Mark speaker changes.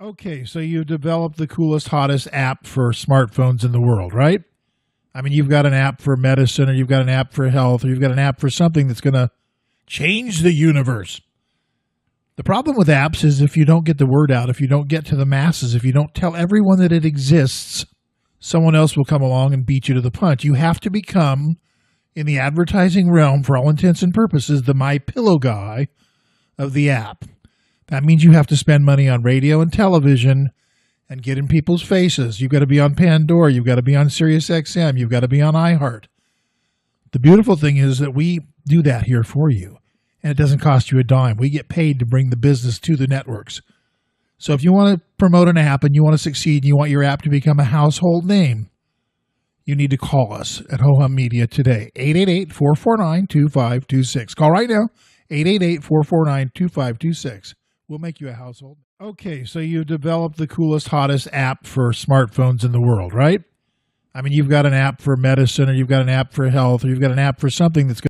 Speaker 1: Okay, so you've developed the coolest, hottest app for smartphones in the world, right? I mean, you've got an app for medicine, or you've got an app for health, or you've got an app for something that's going to change the universe. The problem with apps is if you don't get the word out, if you don't get to the masses, if you don't tell everyone that it exists, someone else will come along and beat you to the punch. You have to become, in the advertising realm, for all intents and purposes, the My Pillow guy of the app. That means you have to spend money on radio and television and get in people's faces. You've got to be on Pandora. You've got to be on Sirius XM. You've got to be on iHeart. The beautiful thing is that we do that here for you, and it doesn't cost you a dime. We get paid to bring the business to the networks. So if you want to promote an app and you want to succeed and you want your app to become a household name, you need to call us at Ho Hum Media today, 888-449-2526. Call right now, 888-449-2526. We'll make you a household. Okay, so you've developed the coolest, hottest app for smartphones in the world, right? I mean, you've got an app for medicine, or you've got an app for health, or you've got an app for something that's